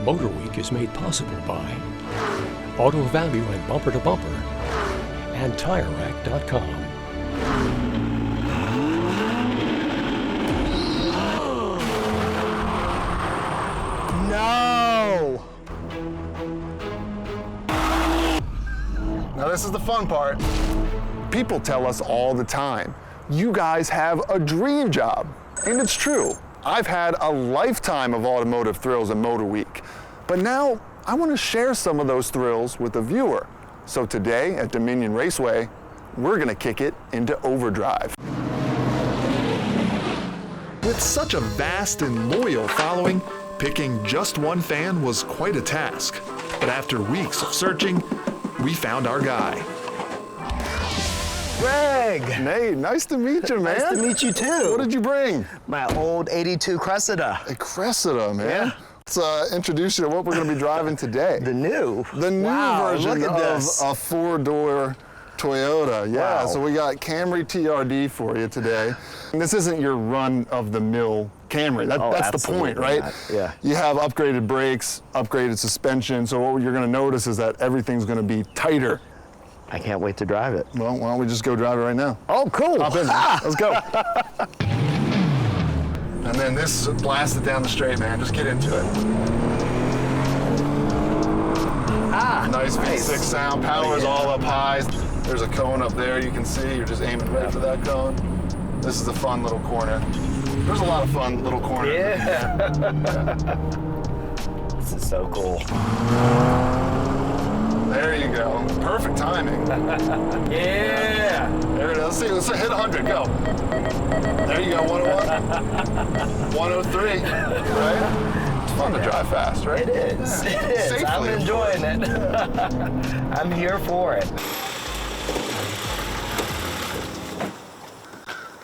MotorWeek is made possible by Auto Value and Bumper to Bumper and TireRack.com. No! Now this is the fun part. People tell us all the time, you guys have a dream job. And it's true. I've had a lifetime of automotive thrills at MotorWeek. But now I want to share some of those thrills with the viewer. So today at Dominion Raceway, we're going to kick it into overdrive. With such a vast and loyal following, picking just one fan was quite a task. But after weeks of searching, we found our guy. Greg! Nate, nice to meet you, man. Nice to meet you too. What did you bring? My old 82 Cressida. A Cressida, man. Yeah. Let's introduce you to what we're going to be driving today. The new Version look at of this. a four-door Toyota. Yeah, Wow. so we got Camry TRD for you today. And this isn't your run-of-the-mill Camry. That's the point, right? Not. Yeah. You have upgraded brakes, upgraded suspension, so what you're going to notice is that everything's going to be tighter. I can't wait to drive it. Well, why don't we just go drive it right now? Oh, cool. Hop in, man. Let's go. And then this blasted down the straight, man. Just get into it. Nice V6 sound. Power is all up high. There's a cone up there you can see. You're just aiming right for that cone. This is a fun little corner. There's a lot of fun little corners. Yeah. This is so cool. There you go. Perfect timing. Yeah. There it is. Let's see. Let's hit 100. Go. There you go. 101. 103. Right? It's fun to drive fast, right? It is. Yeah. It is. Safely. I'm enjoying it. I'm here for it.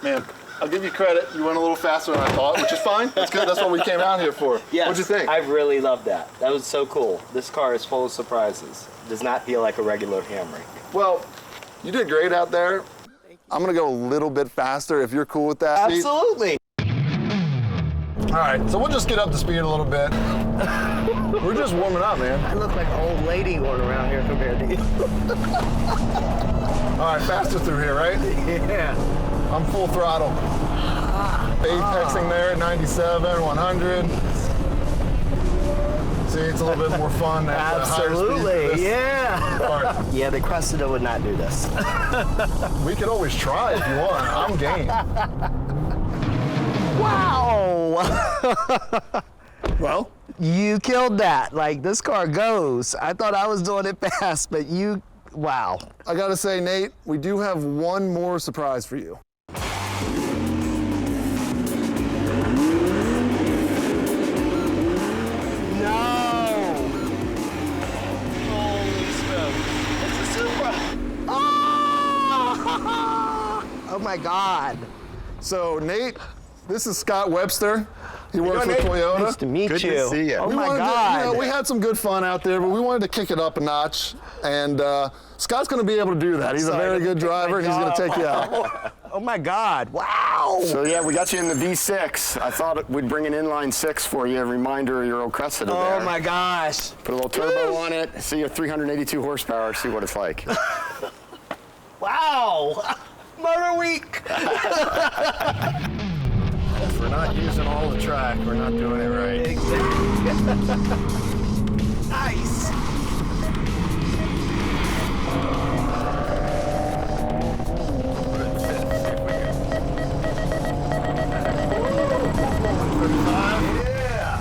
Man, I'll give you credit. You went a little faster than I thought, which is fine. That's good. That's what we came out here for. Yes, What'd you think? I really love that. That was so cool. This car is full of surprises. It does not feel like a regular Camry. Well, you did great out there. I'm gonna go a little bit faster if you're cool with that. Absolutely. All right, so we'll just get up to speed a little bit. We're just warming up, man. I look like an old lady going around here compared to you. All right, faster through here, right? Yeah. I'm full throttle. Apexing there at 97, 100. See, it's a little bit more fun at Absolutely, yeah. Part. Yeah, the Cressida would not do this. We could always try if you want. I'm game. Wow! Well, You killed that. Like, this car goes. I thought I was doing it fast, but you, wow. I gotta say, Nate, we do have one more surprise for you. Oh my God. So, Nate, this is Scott Webster. He works with Toyota. Nice to meet you. Good to see you. Oh We my wanted to- God. we had some good fun out there, but we wanted to kick it up a notch. And Scott's going to be able to do that. He's a very good driver, and he's going to take you out. Oh my God. Wow. So yeah, we got you in the V6. I thought we'd bring an inline 6 for you, a reminder of your old Cressida there. Oh my gosh. Put a little turbo on it, see your 382 horsepower, see what it's like. Wow. MotorWeek. If we're not using all the track, we're not doing it right. Nice. Yeah.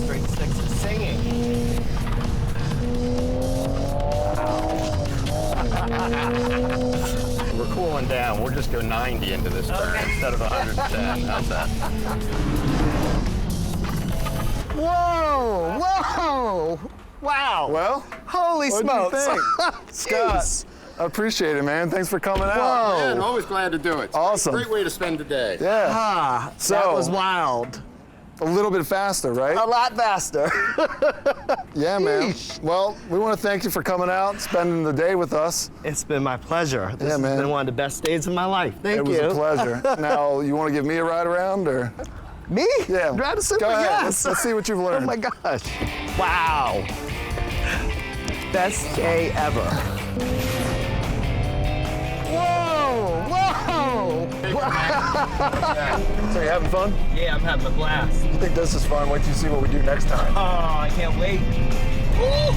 Straight six is singing. We're cooling down. We'll just go 90 into this turn instead of 110. How's that? Whoa! Whoa! Wow! Well, Holy what'd smokes! you think? Scott, I appreciate it, man. Thanks for coming out. Whoa! Man, always glad to do it. It's Awesome. Great way to spend the day. Yeah. Ah, So- that was wild. A little bit faster, right? A lot faster. Yeah, man. Yeesh. Well, we want to thank you for coming out, spending the day with us. It's been my pleasure. This Yeah, man. has been one of the best days of my life. Thank It you. was a pleasure. Now, you want to give me a ride around, or? Me? Yeah. Drive the Super? Go ahead. Yes. Let's see what you've learned. Oh my gosh. Wow. Best day ever. Whoa! Whoa! So you having fun? Yeah, I'm having a blast. You think this is fun? Wait till you see what we do next time. Oh, I can't wait. Woo!